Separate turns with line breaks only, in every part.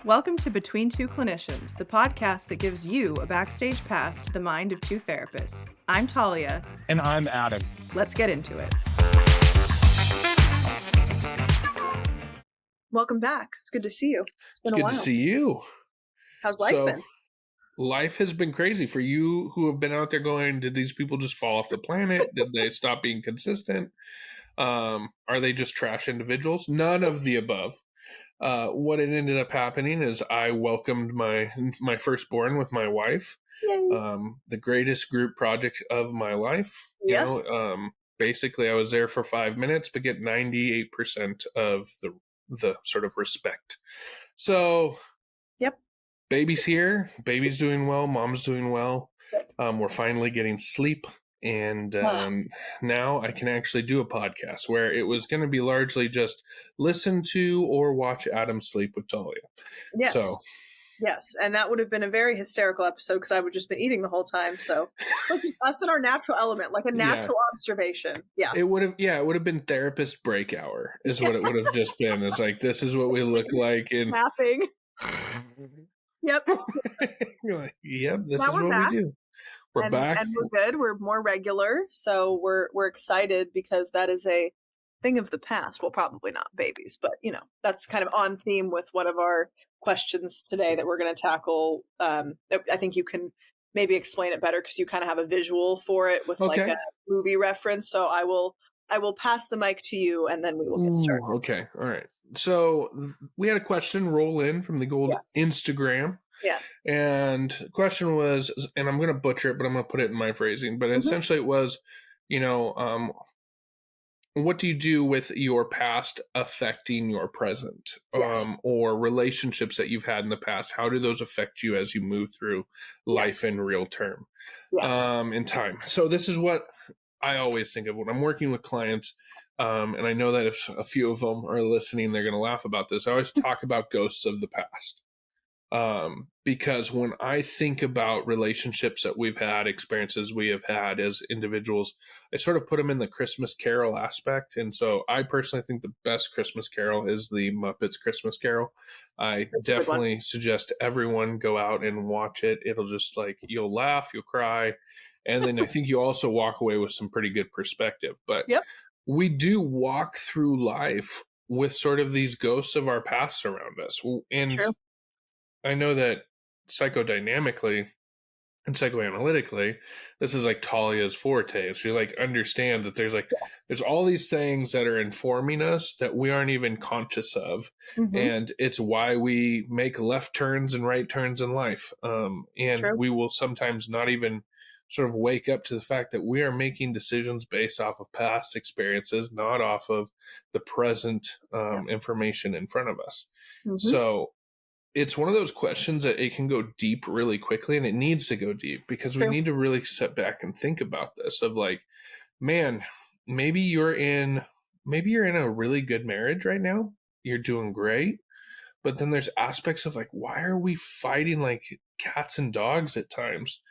Welcome to Between Two Clinicians, the podcast that gives you a backstage pass to the mind of two therapists. I'm Talia.
And I'm Adam.
Let's get into it. Welcome back. It's good to see you. It's been a while.
Good to see you.
How's life been?
Life has been crazy for you who have been out there going, did these people just fall off the planet? Did they stop being consistent? Are they just trash individuals? None of the above. What it ended up happening is I welcomed my firstborn with my wife. The greatest group project of my life.
Yes.
Basically, I was there for 5 minutes, but get 98% of the sort of respect. So,
yep.
Baby's here. Baby's doing well. Mom's doing well. We're finally getting sleep. And now I can actually do a podcast where it was going to be largely just listen to or watch Adam sleep with Talia.
Yes. Yes. And that would have been a very hysterical episode because I would just been eating the whole time. So us in our natural element, like a natural observation. Yeah.
It would have been therapist break hour is what it would have just been. It's like, this is what we look like in
mapping. Yep.
Yep. This now is what back. We do. We're back.
And we're good. We're more regular. So we're excited because that is a thing of the past. Well, probably not babies, but that's kind of on theme with one of our questions today that we're going to tackle. I think you can maybe explain it better because you kind of have a visual for it with like a movie reference. So I will pass the mic to you and then we will get started.
Okay. All right. So we had a question roll in from the gold Instagram.
Yes.
And the question was, and I'm going to butcher it, but I'm going to put it in my phrasing, but essentially it was, what do you do with your past affecting your present? Or relationships that you've had in the past? How do those affect you as you move through life in real term, in time? So this is what I always think of when I'm working with clients. And I know that if a few of them are listening, they're going to laugh about this. I always talk about ghosts of the past. Because when I think about relationships that we've had, experiences we have had as individuals, I sort of put them in the Christmas Carol aspect. And so I personally think the best Christmas Carol is the Muppets Christmas Carol. That's definitely suggest everyone go out and watch it. It'll just you'll laugh, you'll cry. And then I think you also walk away with some pretty good perspective. But we do walk through life with sort of these ghosts of our past around us. And True. I know that psychodynamically and psychoanalytically, this is like Talia's forte. She understands that there's all these things that are informing us that we aren't even conscious of. Mm-hmm. And it's why we make left turns and right turns in life. And True. We will sometimes not even sort of wake up to the fact that we are making decisions based off of past experiences, not off of the present information in front of us. Mm-hmm. So it's one of those questions that it can go deep really quickly, and it needs to go deep because we need to really sit back and think about this of man, maybe you're in a really good marriage right now. You're doing great. But then there's aspects of why are we fighting like cats and dogs at times?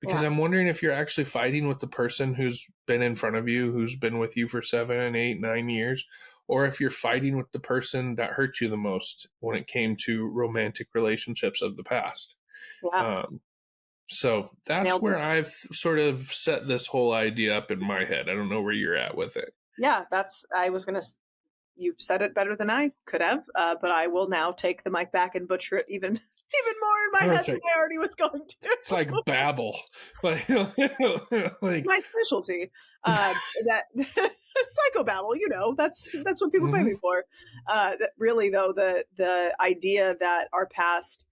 Because I'm wondering if you're actually fighting with the person who's been in front of you, who's been with you for 7, 8, 9 years, or if you're fighting with the person that hurt you the most when it came to romantic relationships of the past. Yeah. So that's where I've sort of set this whole idea up in my head. I don't know where you're at with it.
Yeah, you said it better than I could have, but I will now take the mic back and butcher it even more in my head than I already was going to.
It's like babble.
My specialty. That psychobabble, that's what people pay me for. Really, though, the idea that our past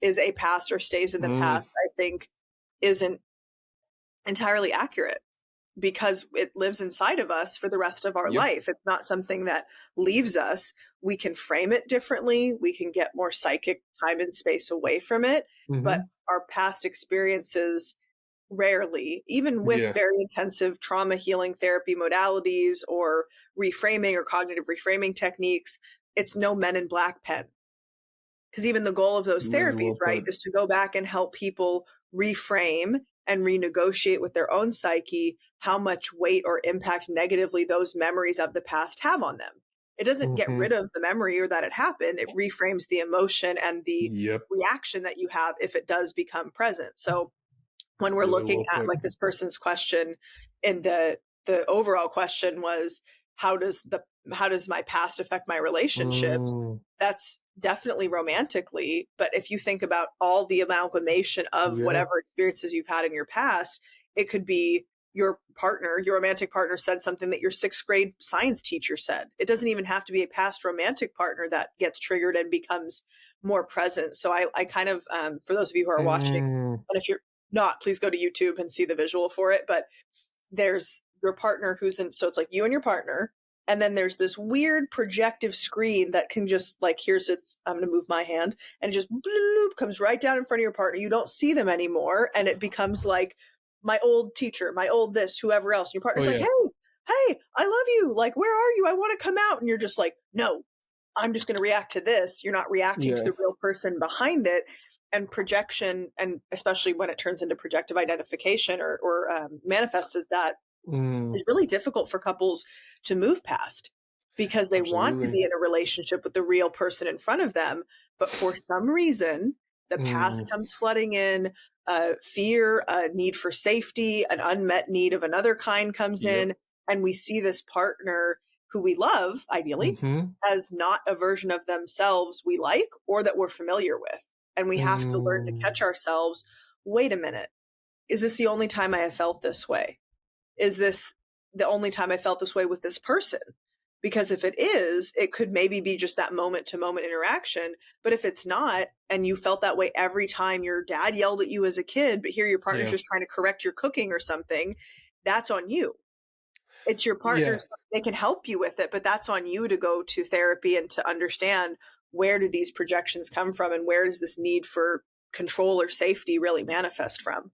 is a past or stays in the past, I think, isn't entirely accurate. Because it lives inside of us for the rest of our life. It's not something that leaves us. We can frame it differently. We can get more psychic time and space away from it. Mm-hmm. But our past experiences rarely, even with very intensive trauma healing therapy modalities or reframing or cognitive reframing techniques, it's no Men in Black pen. Because even the goal of those therapies, is to go back and help people reframe and renegotiate with their own psyche how much weight or impact negatively those memories of the past have on them. It doesn't get
Mhm.
rid of the memory or that it happened. It reframes the emotion and the
Yep.
reaction that you have if it does become present. So when we're
Really
looking
well
at
put.
like this person's question, and the overall question was, how does the how does my past affect my relationships?
Mm.
That's definitely romantically, but if you think about all the amalgamation of
Yeah.
whatever experiences you've had in your past, it could be your partner, your romantic partner said something that your 6th grade science teacher said. It doesn't even have to be a past romantic partner that gets triggered and becomes more present. So I kind of, for those of you who are watching,
Mm.
and if you're not, please go to YouTube and see the visual for it. But there's your partner who's in, so it's like you and your partner. And then there's this weird projective screen that can just like, here's its, I'm going to move my hand and it just bloop, comes right down in front of your partner. You don't see them anymore. And it becomes like my old teacher, my old this, whoever else. And your
Oh
partner's like,
yeah.
hey, I love you. Like, where are you? I want to come out. And you're just like, no, I'm just going to react to this. You're not reacting to
Yeah.
the real person behind it. And projection, and especially when it turns into projective identification or manifests as that,
Mm.
is really difficult for couples to move past because they want to
Absolutely.
be in a relationship with the real person in front of them. But for some reason, the past
Mm.
comes flooding in, fear, a need for safety, an unmet need of another kind comes
Yep.
in. And we see this partner who we love, ideally,
Mhm.
as not a version of themselves we like or that we're familiar with. And we have to learn to
Mm.
catch ourselves. Wait a minute. Is this the only time I have felt this way? Is this the only time I felt this way with this person? Because if it is, it could maybe be just that moment to moment interaction. But if it's not, and you felt that way every time your dad yelled at you as a kid, but here your partner's
Yeah.
just trying to correct your cooking or something, that's on you. It's your
Yeah.
partner's, they can help you with it, but that's on you to go to therapy and to understand, where do these projections come from and where does this need for control or safety really manifest from?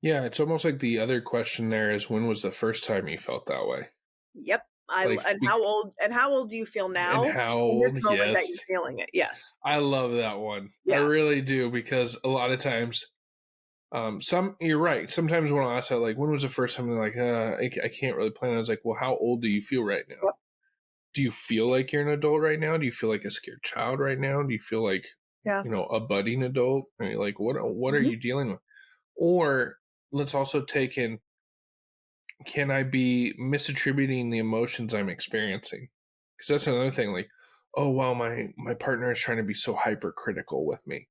Yeah, it's almost like the other question there is, when was the first time you felt that way?
Yep.
Like,
And how old do you feel
and
now
how
in
old?
this moment that you're
Yes.
feeling it? Yes.
I love that one. I
Yeah.
really do, because a lot of times, some you're right. Sometimes when I ask that, like, when was the first time, they're like, I can't really plan. I was like, well, how old do you feel right now?
Yep.
Do you feel like you're an adult right now? Do you feel like a scared child right now? Do you feel like,
Yeah.
a budding adult? I mean, like, what are
Mhm.
you dealing with? Or let's also take in, can I be misattributing the emotions I'm experiencing? Because that's another thing. Like, oh wow, my partner is trying to be so hypercritical with me.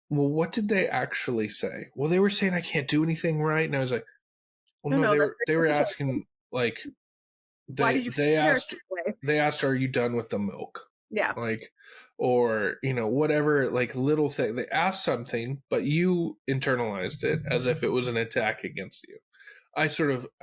Well, what did they actually say? Well, they were saying I can't do anything right, and I was like, well,
No,
no,
no,
they
that's
were they were
interpretation.
asking, like,
Why
they
did you
they
parent
asked
this way?
they asked, are you done with the milk?
Yeah.
Like, or whatever, like, little thing. They asked something, but you internalized it as if it was an attack against you. I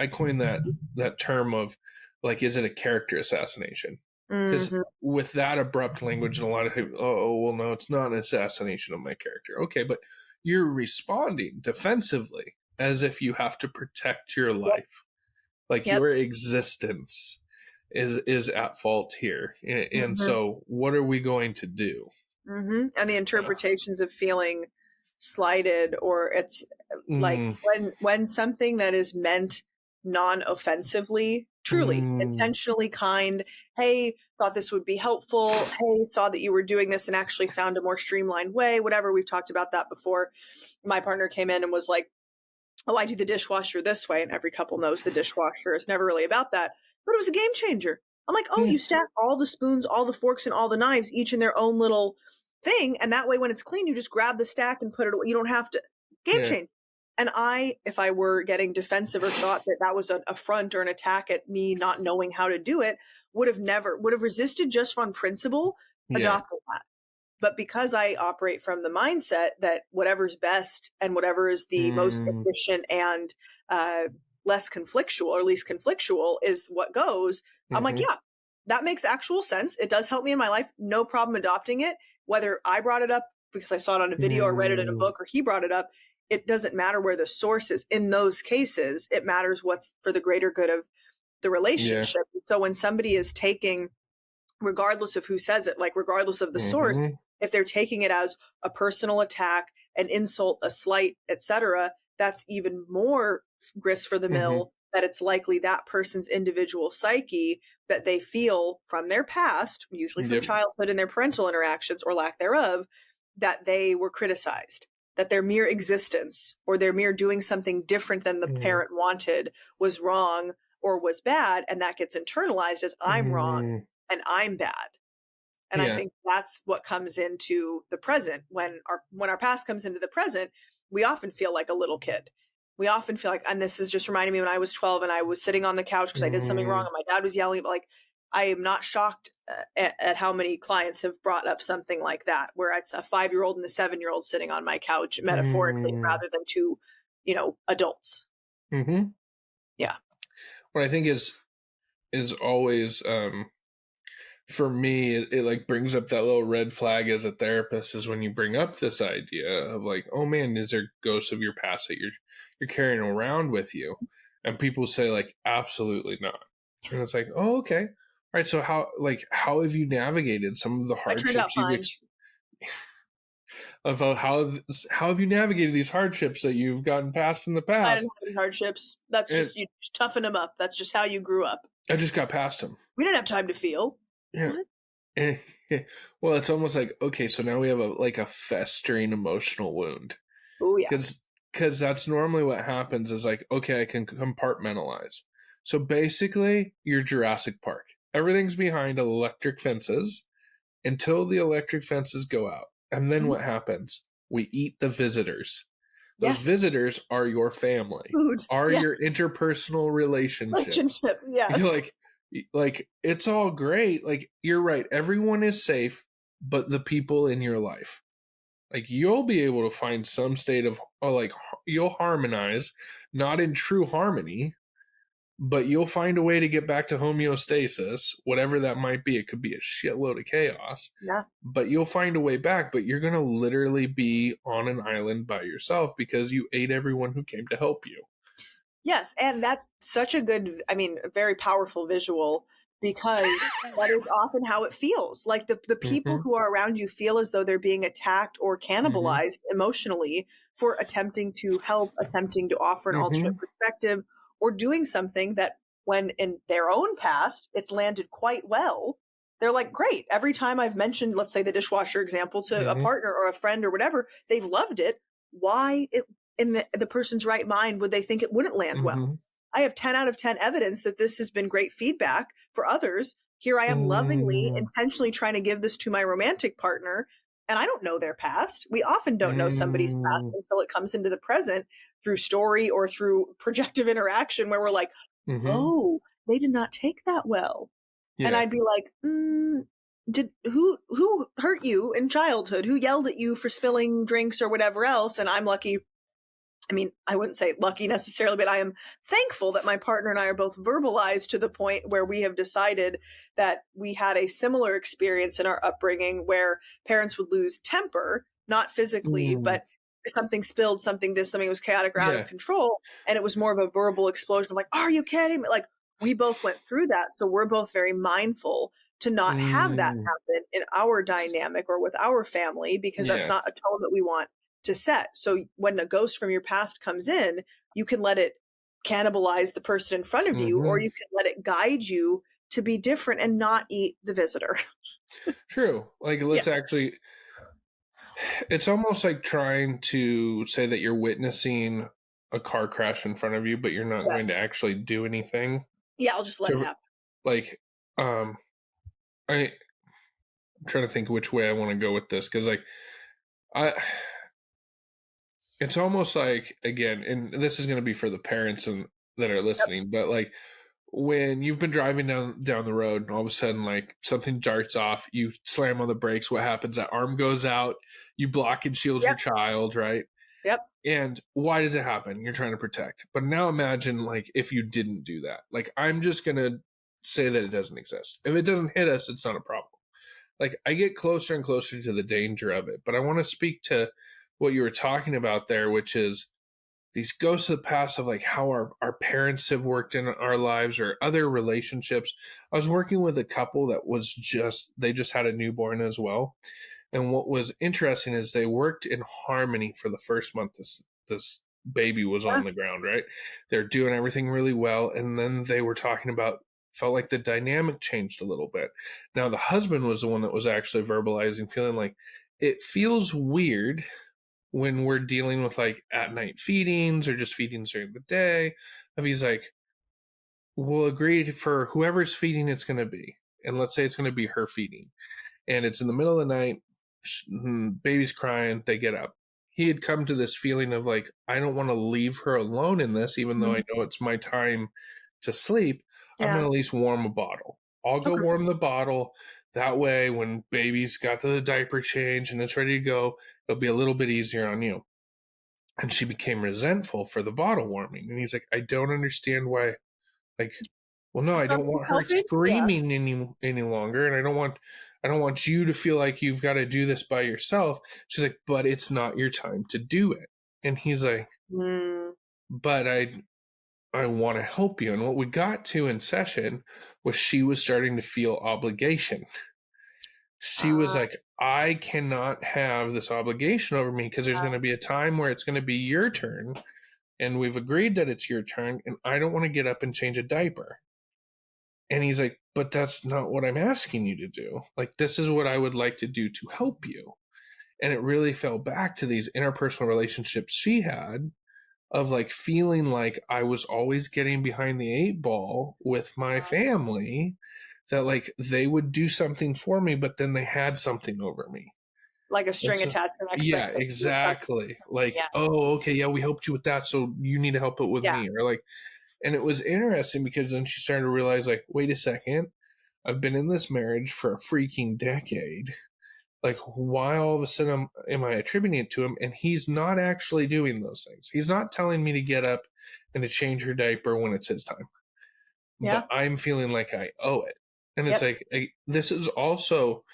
coined that term of, like, is it a character assassination? Because
Mhm.
with that abrupt language, and a lot of people, oh well, no, it's not an assassination of my character. Okay, but you're responding defensively as if you have to protect your
Yep.
life, like
Yep.
your existence is at fault here, and
Mhm.
so what are we going to do?
And the
Uh,
interpretations of feeling slighted, or it's like
mm,
when something that is meant non-offensively, truly
mm,
intentionally kind, hey, thought this would be helpful, hey, saw that you were doing this and actually found a more streamlined way, whatever, we've talked about that before. My partner came in and was like, oh, I do the dishwasher this way. And every couple knows the dishwasher is never really about that. But it was a game changer. I'm like, oh,
yeah,
you stack all the spoons, all the forks, and all the knives, each in their own little thing. And that way, when it's clean, you just grab the stack and put it away. You don't have to. Game
yeah,
change. And if I were getting defensive or thought that that was an affront or an attack at me not knowing how to do it, would have resisted just on principle,
yeah,
adopting that. But because I operate from the mindset that whatever's best and whatever is the most
mm,
efficient and uh, less conflictual or least conflictual is what goes, I'm like,
mm-hmm,
yeah, that makes actual sense. It does help me in my life. No problem adopting it. Whether I brought it up because I saw it on a video or read it in a
mm,
book or he brought it up, it doesn't matter where the source is. In those cases, it matters what's for the greater good of the
yeah,
relationship. So when somebody is taking, regardless of who says it, like regardless of the source,
mm-hmm,
if they're taking it as a personal attack, an insult, a slight, etc., that's even more grist for the
mm-hmm,
mill that it's likely that person's individual psyche that they feel from their past, usually from
Yep.
childhood and their parental interactions or lack thereof, that they were criticized, that their mere existence or their mere doing something different than the
Mm.
parent wanted was wrong or was bad. And that gets internalized as I'm wrong
Mm.
and I'm bad. And I
Yeah.
think that's what comes into the present. When our past comes into the present, we often feel like a little kid. We often feel like, and this is just reminding me when I was 12 and I was sitting on the couch because I did something wrong
Mm.
and my dad was yelling, but like, I am not shocked at how many clients have brought up something like that, where it's a 5-year-old and a 7-year-old sitting on my couch, metaphorically,
Mm.
rather than two, adults.
Mm-hmm.
Yeah.
What I think is always for me, it like brings up that little red flag as a therapist is when you bring up this idea of like, oh man, is there ghosts of your past that you're carrying around with you? And people say like, absolutely not. And it's like, oh, okay. All right. So how have you navigated some of the
I turned out
hardships
fine.
about how have you navigated these hardships that you've gotten past in the
I didn't
past?
have any hardships. That's
And
just, you just toughen them up. That's just how you grew up.
I just got past them.
We didn't have time to feel.
Yeah.
What?
Eh, well, it's almost like, okay, so now we have a festering emotional wound.
Oh, yeah.
Because that's normally what happens is like, okay, I can compartmentalize. So basically, you're Jurassic Park. Everything's behind electric fences until the electric fences go out. And then
Mhm.
what happens? We eat the visitors. Those
Yes.
visitors are your family,
Food.
are
Yes.
your interpersonal relationships.
Relationship.
You're
Yes.
like it's all great. Like you're right, everyone is safe, but the people in your life. Like you'll be able to find some state of like you'll harmonize, not in true harmony, but you'll find a way to get back to homeostasis, whatever that might be. It could be a shitload of chaos,
Yeah.
but you'll find a way back. But you're gonna literally be on an island by yourself because you ate everyone who came to help you.
Yes, and that's such a good, a very powerful visual because that is often how it feels. Like the people
Mm-hmm.
who are around you feel as though they're being attacked or
Mm-hmm.
cannibalized emotionally for attempting to help, attempting to offer an
Mm-hmm.
alternate perspective, or doing something that when in their own past it's landed quite well. They're like, great. Every time I've mentioned, let's say the dishwasher example to a
Mm-hmm.
partner or a friend or whatever, they've loved it. Why it in the person's right mind would they think it wouldn't land well?
Mm-hmm.
I have 10 out of 10 evidence that this has been great feedback for others. Here I am lovingly,
Mm,
intentionally trying to give this to my romantic partner, and I don't know their past. We often don't know somebody's past
mm,
until it comes into the present through story or through projective interaction where we're like,
mhm.
oh, they did not take that well. And
Yeah.
I'd be like, did who hurt you in childhood? Who yelled at you for spilling drinks or whatever else? And I'm lucky, I wouldn't say lucky necessarily, but I am thankful that my partner and I are both verbalized to the point where we have decided that we had a similar experience in our upbringing where parents would lose temper, not physically,
Mm,
but something spilled, something was chaotic or out of
yeah.
control. And it was more of a verbal explosion of like, are you kidding me? Like, we both went through that. So we're both very mindful to not have that
Mm,
happen in our dynamic or with our family because that's
yeah.
not a tone that we want to set. So when a ghost from your past comes in, you can let it cannibalize the person in front of you, or
Mhm.
you can let it guide you to be different and not eat the visitor.
True. Like,
Yeah.
let's actually it's almost like trying to say that you're witnessing a car crash in front of you, but you're not going to
Yes.
actually do anything
Yeah, I'll just let it
to
happen.
like, um, I'm trying to think which way I wanna go with this because I it's almost like, again, and this is gonna be for the parents and that are
Yep.
listening, but, like, when you've been driving down the road and all of a sudden like something darts off, you slam on the brakes, what happens? That arm goes out, you block and shield your
Yep.
child, right?
Yep.
And why does it happen? You're trying to protect. But now imagine like if you didn't do that. Like I'm just gonna say that it doesn't exist. If it doesn't hit us, it's not a problem. Like I get closer and closer to the danger of it. But I want to speak to what you were talking about there, which is these ghosts of the past of like how our parents have worked in our lives or other relationships. I was working with a couple that was they just had a newborn as well. And what was interesting is they worked in harmony for the first month baby was
Yeah.
on the ground, right? They're doing everything really well. And then they were talking about, felt like the dynamic changed a little bit. Now, the husband was the one that was actually verbalizing, feeling like it feels weird when we're dealing with like at night feedings or just feedings during the day. If he's like, we'll agree for whoever's feeding it's going to be. And let's say it's going to be her feeding. And it's in the middle of the night, baby's crying, they get up. He had come to this feeling of like, I don't want to leave her alone in this, even though I know it's my time to sleep. I'm going
Yeah.
to at least warm a bottle. I'll go
Okay.
warm the bottle. That way, when baby's got the diaper change and it's ready to go, it'll be a little bit easier on you. And she became resentful for the bottle warming. And he's like, I don't understand why. Like, well, no,
I
I
thought
don't
it was
want her
helping. Yeah.
screaming any longer, and I don't want you to feel like you've got to do this by yourself. She's like, but it's not your time to do it. And he's like,
Mm.
but I want to help you. And what we got to in session was she was starting to feel obligation. She was
Ah,
like, I cannot have this obligation over me because there's going to be a time where it's going to be your turn, and we've agreed that it's your turn, and I don't want to get up and change a diaper. And he's like, but that's not what I'm asking you to do. Like, this is what I would like to do to help you. And it really fell back to these interpersonal relationships she had of like feeling like I was always getting behind the eight ball with my family, that like they would do something for me, but then they had something over me.
like a
And
string
so,
attachment
yeah,
expectation.
exactly. Like,
Yeah.
oh, okay, yeah, we helped you with that, so you need to help it with
Yeah.
me. Or like, and it was interesting because then she started to realize, like, wait a second, I've been in this marriage for a freaking decade. Like, why all of a sudden am I attributing it to him? And he's not actually doing those things. He's not telling me to get up and to change her diaper when it's his time.
Yeah.
But I'm feeling like I owe it. And it's
Yep.
like, this is also,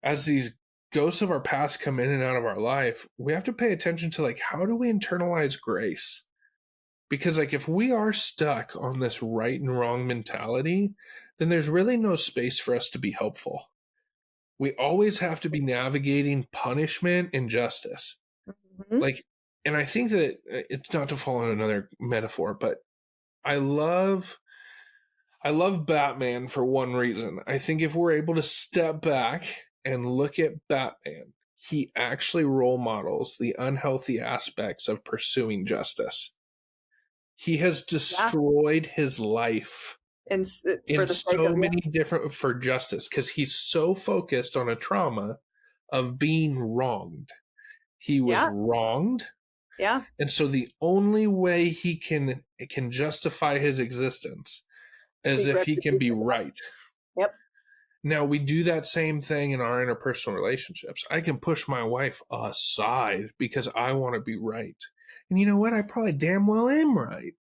as these ghosts of our past come in and out of our life, we have to pay attention to, like, how do we internalize grace? Because like if we are stuck on this right and wrong mentality, then there's really no space for us to be helpful. We always have to be navigating punishment and justice.
Hmm.
Like, and I think that it's not to fall on another metaphor, but I love I love Batman for one reason. I think if we're able to step back and look at Batman, he actually role models the unhealthy aspects of pursuing justice. He has
Yeah.
destroyed his life
And for
in
the sake
so
of, yeah.
many different for justice because he's so focused on a trauma of being wronged. He was
Yeah.
wronged,
Yeah.
and so the only way he can justify his existence is
Seek
if he can be
retribution.
right.
Yep.
Now we do that same thing in our interpersonal relationships. I can push my wife aside because I want to be right. And you know what? I probably damn well am right.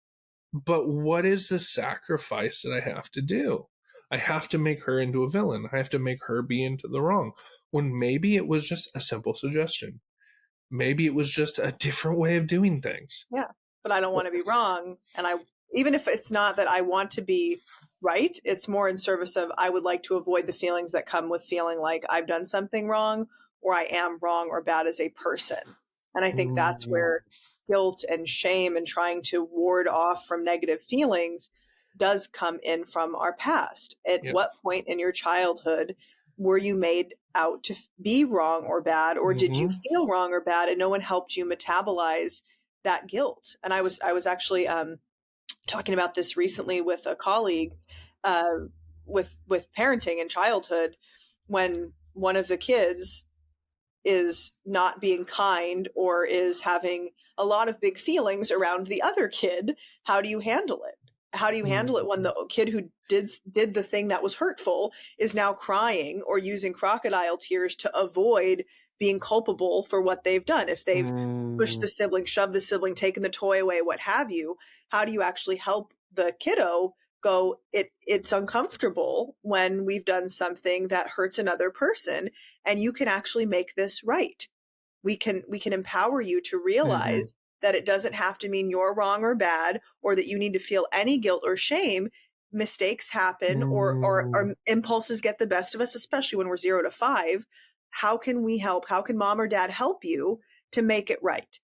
But what is the sacrifice that I have to do? I have to make her into a villain. I have to make her be into the wrong. When maybe it was just a simple suggestion. Maybe it was just a different way of doing things.
Yeah. But I don't want to be wrong. And even if it's not that I want to be right, it's more in service of I would like to avoid the feelings that come with feeling like I've done something wrong or I am wrong or bad as a person. And I think that's
Ooh.
where guilt and shame and trying to ward off from negative feelings does come in from our past. At
Yep.
what point in your childhood were you made out to be wrong or bad, or did you
Mm-hmm.
feel wrong or bad and no one helped you metabolize that guilt? And I was actually talking about this recently with a colleague, uh, with parenting and childhood, when one of the kids is not being kind or is having a lot of big feelings around the other kid. How do you handle it? How do you handle it when the kid who did the thing that was hurtful is now crying or using crocodile tears to avoid being culpable for what they've done? If they've pushed
Mm-hmm.
the sibling, shoved the sibling, taken the toy away, what have you, how do you actually help the kiddo go, it's uncomfortable when we've done something that hurts another person, and you can actually make this right. We can empower you to
Mm-hmm.
realize that it doesn't have to mean you're wrong or bad or that you need to feel any guilt or shame. Mistakes happen, or impulses get the best of us, especially when we're 0 to 5. How can we help? How can mom or dad help you to make it right?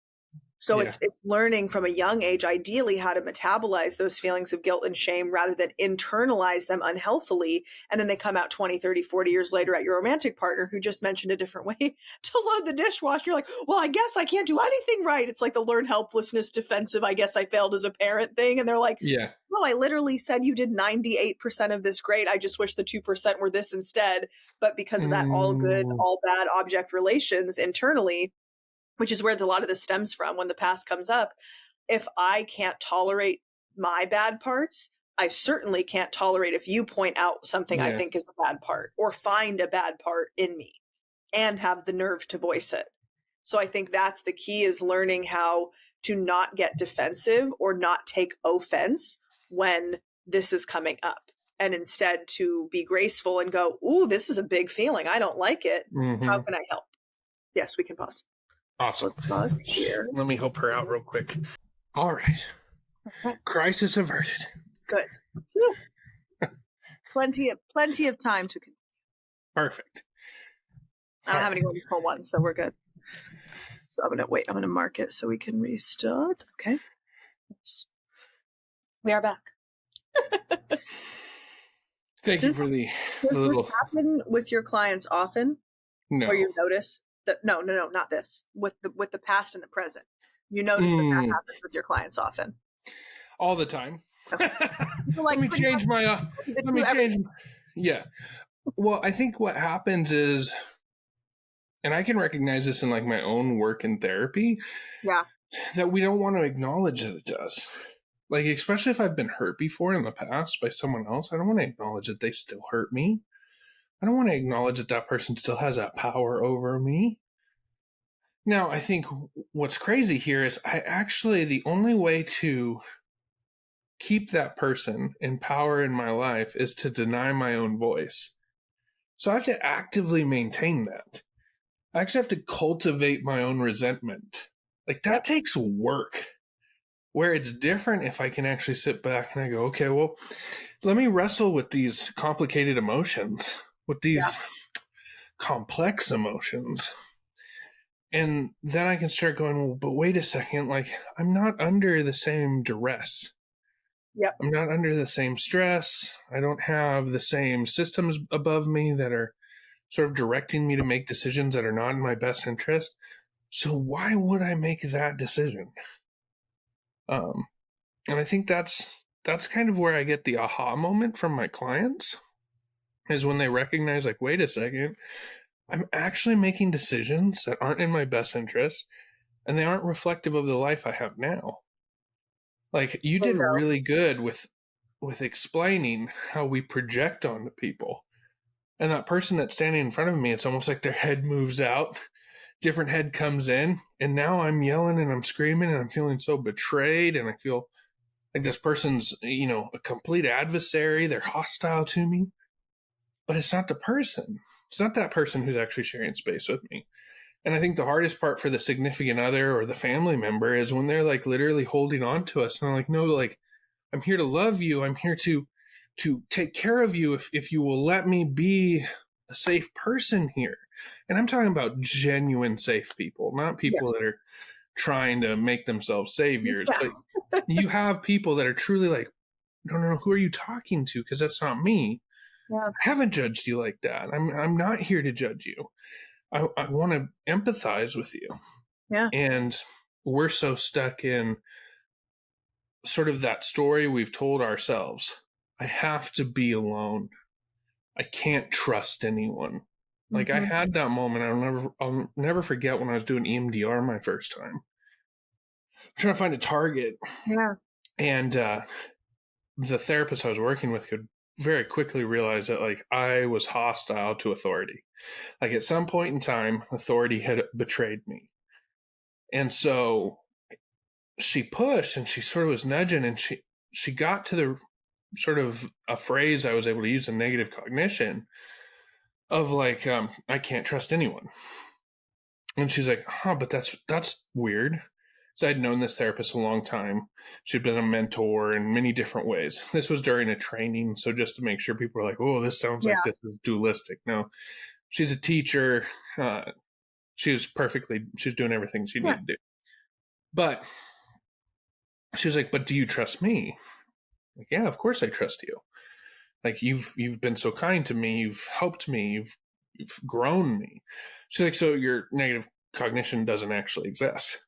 So it's learning from a young age, ideally, how to metabolize those feelings of guilt and shame rather than internalize them unhealthily. And then they come out 20, 30, 40 years later at your romantic partner who just mentioned a different way to load the dishwasher. You're like, well, I guess I can't do anything right. It's like the learned helplessness defensive, I guess I failed as a parent thing. And they're like,
Yeah.
no, I literally said you did 98% of this great. I just wish the 2% were this instead. But because of that all good, all bad object relations internally, which is where a lot of this stems from when the past comes up. If I can't tolerate my bad parts, I certainly can't tolerate if you point out something I think is a bad part or find a bad part in me and have the nerve to voice it. So I think that's the key, is learning how to not get defensive or not take offense when this is coming up, and instead to be graceful and go, ooh, this is a big feeling. I don't like it. How can I help? Yes, we can pause.
Awesome.
Let's pause here.
Let me help her out real quick. All right. Okay. Crisis averted.
Good. Plenty of time to continue.
Perfect.
I don't have any wonderful ones, so we're good. So I'm gonna mark it so we can restart. Okay. Yes. We are back.
Thank you for the
Does this happen with your clients often?
No.
Or you notice that no, not this. With the past and the present. You notice that happens with your clients often.
All the time.
Okay.
Let me change my yeah. Well, I think what happens is, and I can recognize this in like my own work in therapy, that we don't want to acknowledge that it does. Like, especially if I've been hurt before in the past by someone else, I don't want to acknowledge that they still hurt me. I don't want to acknowledge that that person still has that power over me. Now, I think what's crazy here is the only way to keep that person in power in my life is to deny my own voice. So I have to actively maintain that. I actually have to cultivate my own resentment. Like, that takes work. Where it's different if I can actually sit back and I go, okay, well, let me wrestle with these complicated emotions, with these complex emotions. And then I can start going, well, but wait a second, like, I'm not under the same duress.
Yep.
I'm not under the same stress. I don't have the same systems above me that are sort of directing me to make decisions that are not in my best interest. So why would I make that decision? And I think that's kind of where I get the aha moment from my clients, is when they recognize, like, wait a second, I'm actually making decisions that aren't in my best interest, and they aren't reflective of the life I have now. Like, you did really good with explaining how we project onto people. And that person that's standing in front of me, it's almost like their head moves out, different head comes in, and now I'm yelling and I'm screaming and I'm feeling so betrayed, and I feel like this person's, a complete adversary. They're hostile to me. But it's not the person. It's not that person who's actually sharing space with me. And I think the hardest part for the significant other or the family member is when they're like literally holding on to us and they're like, no, like, I'm here to love you. I'm here to take care of you if you will let me be a safe person here. And I'm talking about genuine safe people, not people that are trying to make themselves saviors.
Yes.
But you have people that are truly like, no, who are you talking to? Because that's not me.
Yeah.
I haven't judged you like that. I'm not here to judge you. I want to empathize with you.
Yeah.
And we're so stuck in sort of that story we've told ourselves. I have to be alone. I can't trust anyone. Like, I had that moment. I'll never forget when I was doing EMDR my first time. I'm trying to find a target.
Yeah.
And the therapist I was working with could very quickly realize that, like, I was hostile to authority. Like, at some point in time, authority had betrayed me. And so she pushed and she sort of was nudging, and she got to the sort of a phrase I was able to use in negative cognition of like, I can't trust anyone. And she's like, but that's weird. So I'd known this therapist a long time. She'd been a mentor in many different ways. This was during a training, so just to make sure people are like, oh, this sounds like this is dualistic. No, she's a teacher. She was doing everything she needed to do. But she was like, but do you trust me? Like, yeah, of course I trust you. Like, you've been so kind to me, you've helped me, you've grown me. She's like, so your negative cognition doesn't actually exist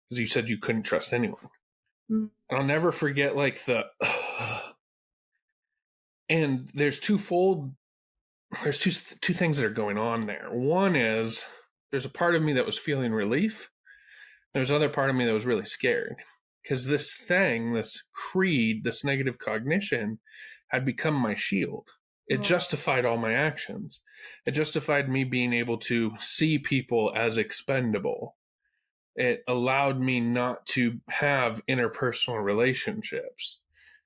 because you said you couldn't trust anyone.
Mm.
And I'll never forget like the and there's two things that are going on there. One is there's a part of me that was feeling relief. There's another part of me that was really scared because this thing, this creed, this negative cognition had become my shield. It justified all my actions. It justified me being able to see people as expendable. It allowed me not to have interpersonal relationships.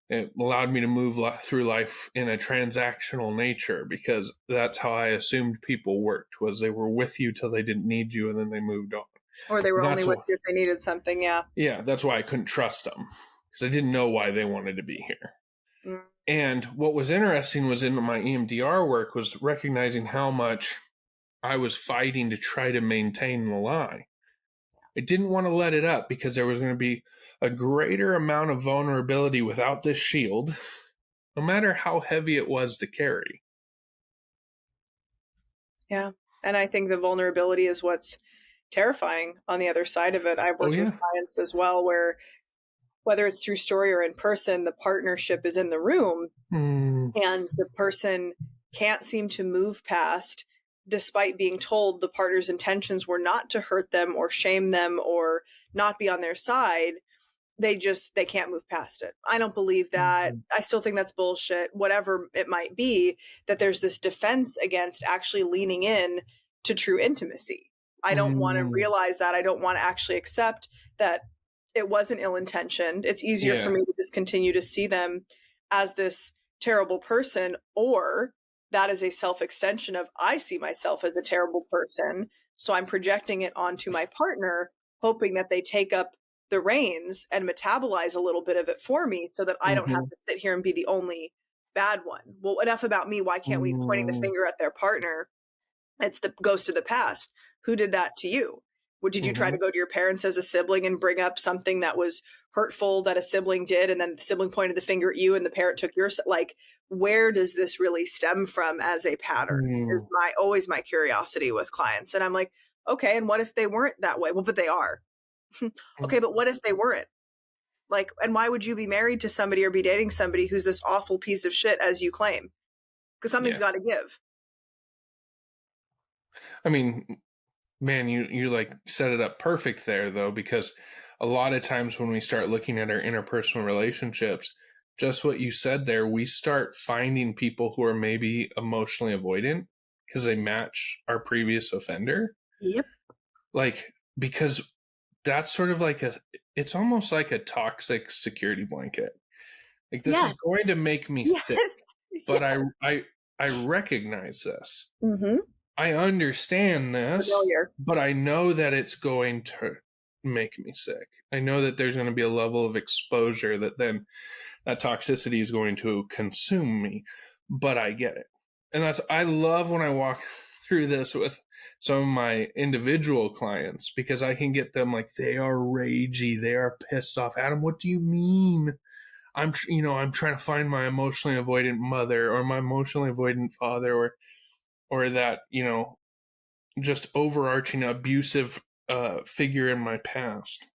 It allowed me to move through life in a transactional nature because that's how I assumed people worked, was they were with you till they didn't need you and then they moved on.
Or they were only
That's
with
why,
you if they needed something. Yeah.
yeah, that's why I couldn't trust them because I didn't know why they wanted to be here.
Mm.
And what was interesting was in my EMDR work was recognizing how much I was fighting to try to maintain the lie. I didn't want to let it up because there was going to be a greater amount of vulnerability without this shield, no matter how heavy it was to carry.
Yeah. And I think the vulnerability is what's terrifying on the other side of it. I've
Oh,
worked with
yeah.
clients as well where, whether it's through story or in person, the partnership is in the room and the person can't seem to move past, despite being told the partner's intentions were not to hurt them or shame them or not be on their side. They can't move past it. I don't believe that. I still think that's bullshit, whatever it might be, that there's this defense against actually leaning in to true intimacy. I don't want to realize that. I don't want to actually accept that it wasn't ill-intentioned. It's easier for
Yeah.
me to just continue to see them as this terrible person, or that is a self-extension of I see myself as a terrible person, so I'm projecting it onto my partner, hoping that they take up the reins and metabolize a little bit of it for me so that I don't have to sit here and be the only bad one. Well, enough about me. Why can't we pointing the finger at their partner? It's the ghost of the past. Who did that to you? Did you try to go to your parents as a sibling and bring up something that was hurtful that a sibling did, and then the sibling pointed the finger at you and the parent took yours? Like, where does this really stem from as a pattern is always my curiosity with clients. And I'm like, okay, and what if they weren't that way? Well, but they are. Okay, but what if they weren't? Like, and why would you be married to somebody or be dating somebody who's this awful piece of shit as you claim? Because something's got to give.
I mean, man, you like set it up perfect there though, because a lot of times when we start looking at our interpersonal relationships, just what you said there, we start finding people who are maybe emotionally avoidant because they match our previous offender.
Yep.
Like, because that's sort of like it's almost like a toxic security blanket. Like, this is going to make me sick, but I recognize this. I understand this, but I know that it's going to make me sick. I know that there's going to be a level of exposure that then that toxicity is going to consume me, but I get it. And I love when I walk through this with some of my individual clients because I can get them like, they are ragey, they are pissed off. Adam, what do you mean? I'm trying to find my emotionally avoidant mother or my emotionally avoidant father or that, just overarching abusive figure in my past.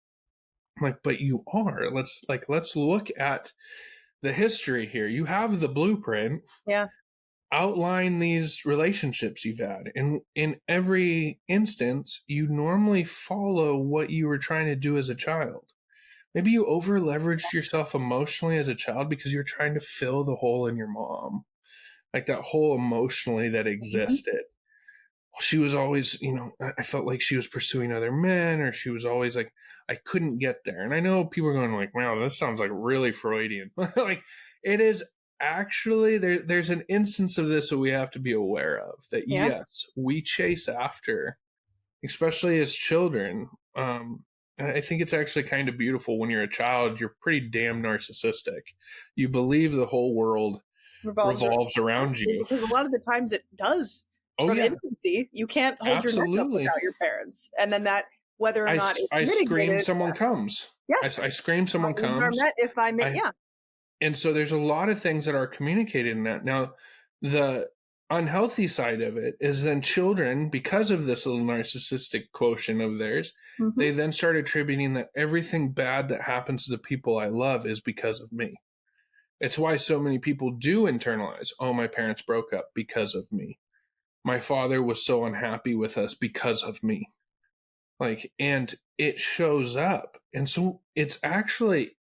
I'm like, but you are. Let's look at the history here. You have the blueprint.
Yeah.
Outline these relationships you've had. And in every instance, you normally follow what you were trying to do as a child. Maybe you over leveraged yourself emotionally as a child because you're trying to fill the hole in your mom. Like that hole emotionally that existed. She was always, I felt like she was pursuing other men, or she was always like, I couldn't get there. And I know people are going like, wow, this sounds like really Freudian. Like, it is actually, there's an instance of this that we have to be aware of, that yes, we chase after, especially as children. I think it's actually kind of beautiful when you're a child, you're pretty damn narcissistic. You believe the whole world revolves around you.
Because a lot of the times it does. From infancy, you can't hold your neck up without your parents. And then that whether or not it's
I scream,
mitigated.
someone comes.
Yes.
I scream,
My
someone
needs are
comes.
met if I may.
I
Yeah.
And so there's a lot of things that are communicated in that. Now, the unhealthy side of it is then children, because of this little narcissistic quotient of theirs,
Mm-hmm.
they then start attributing that everything bad that happens to the people I love is because of me. It's why so many people do internalize, oh, my parents broke up because of me. My father was so unhappy with us because of me. Like, and it shows up. And so it's actually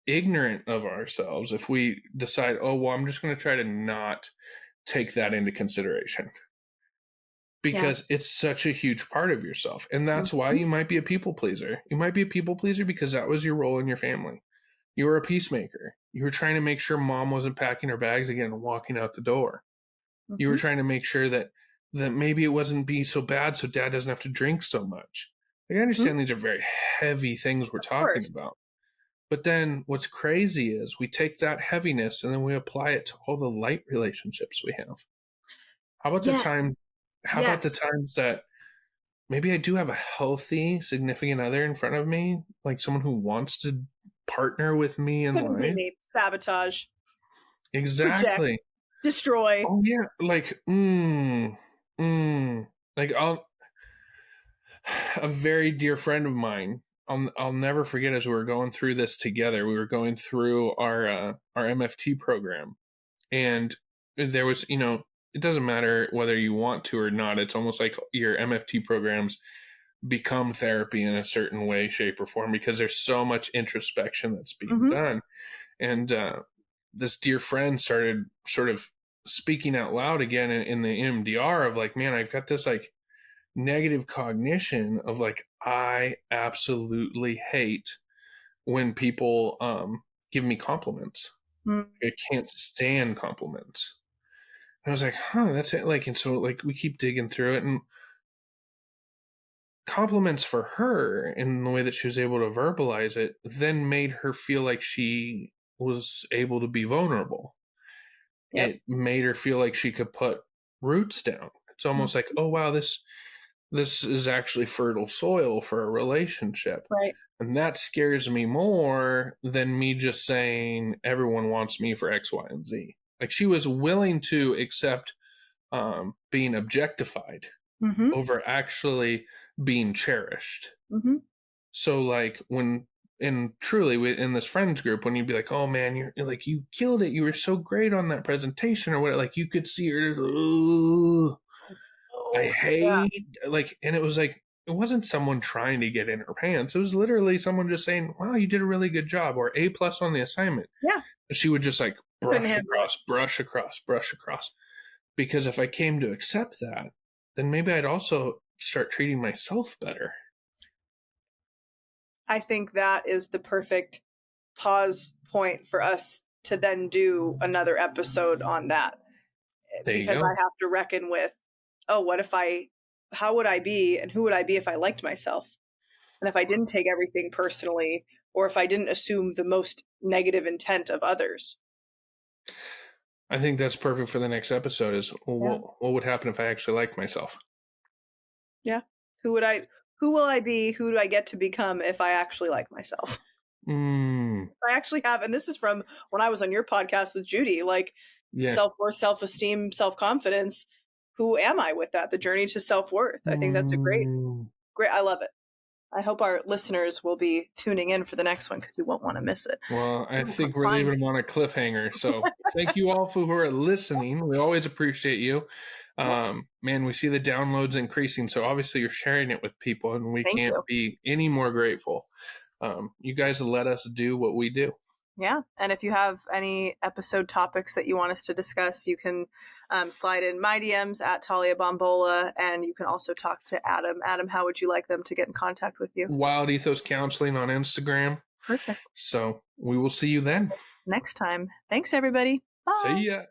ignorant of ourselves if we decide, oh, well, I'm just going to try to not take that into consideration
Yeah.
because it's such a huge part of yourself. And that's why
Mm-hmm.
you might be a people pleaser. You might be a people pleaser because that was your role in your family. You were a peacemaker. You were trying to make sure mom wasn't packing her bags again and walking out the door. You were
Mm-hmm.
trying to make sure that maybe it wasn't be so bad so dad doesn't have to drink so much. Like, I
Mm-hmm.
understand these are very heavy things we're
Of
talking
course.
about. But then what's crazy is we take that heaviness and then we apply it to all the light relationships we have. How about the
Yes.
time how about the
Yes.
times that maybe I do have a healthy significant other in front of me, like someone who wants to partner with me in
Couldn't be
life?
me. Sabotage, project,
Exactly.
destroy.
Oh yeah, like like a very dear friend of mine. I'll never forget as we were going through this together. We were going through our MFT program, and there was, it doesn't matter whether you want to or not. It's almost like your MFT programs become therapy in a certain way, shape, or form because there's so much introspection that's being
Mm-hmm.
done. And this dear friend started sort of speaking out loud again in the EMDR of like, man, I've got this like negative cognition of like, I absolutely hate when people give me compliments.
Mm-hmm.
I can't stand compliments. And I was like, huh, that's it. Like, and so like we keep digging through it, and compliments for her in the way that she was able to verbalize it then made her feel like she was able to be vulnerable.
Yep.
It made her feel like she could put roots down. It's almost like, oh wow, this is actually fertile soil for a relationship.
Right.
And that scares me more than me just saying everyone wants me for X, Y, and Z. Like, she was willing to accept being objectified
Mm-hmm.
over actually being cherished.
Mm-hmm.
So, like, and truly in this friends group, when you'd be like, oh man, you're like, you killed it. You were so great on that presentation or whatever. Like, you could see her, ooh, I
Oh, yeah.
hate, like, and it was like, it wasn't someone trying to get in her pants. It was literally someone just saying, wow, you did a really good job, or A plus on the assignment.
Yeah.
And she would just like
Couldn't
brush
handle it.
across, brush across, brush across. Because if I came to accept that, then maybe I'd also start treating myself better.
I think that is the perfect pause point for us to then do another episode on that.
There you
Because
go.
I have to reckon with, oh, how would I be and who would I be if I liked myself? And if I didn't take everything personally, or if I didn't assume the most negative intent of others.
I think that's perfect for the next episode is, well,
Yeah.
what would happen if I actually liked myself?
Yeah. Who will I be? Who do I get to become if I actually like myself?
Mm,
I actually have, and this is from when I was on your podcast with Judy, like
yeah.
self-worth, self-esteem, self-confidence. Who am I with that? The journey to self-worth. I think that's a great, I love it. I hope our listeners will be tuning in for the next one because we won't want to miss it.
Well, I think we're leaving them on a cliffhanger. So thank you all for who are listening. We always appreciate you. Man, we see the downloads increasing. So obviously you're sharing it with people, and we
Thank
can't
you.
be any more grateful. You guys let us do what we do.
Yeah. And if you have any episode topics that you want us to discuss, you can slide in my DMs at Talia Bombola, and you can also talk to Adam. Adam, how would you like them to get in contact with you?
Wild Ethos Counseling on Instagram.
Perfect.
So we will see you then.
Next time. Thanks, everybody. Bye.
See ya.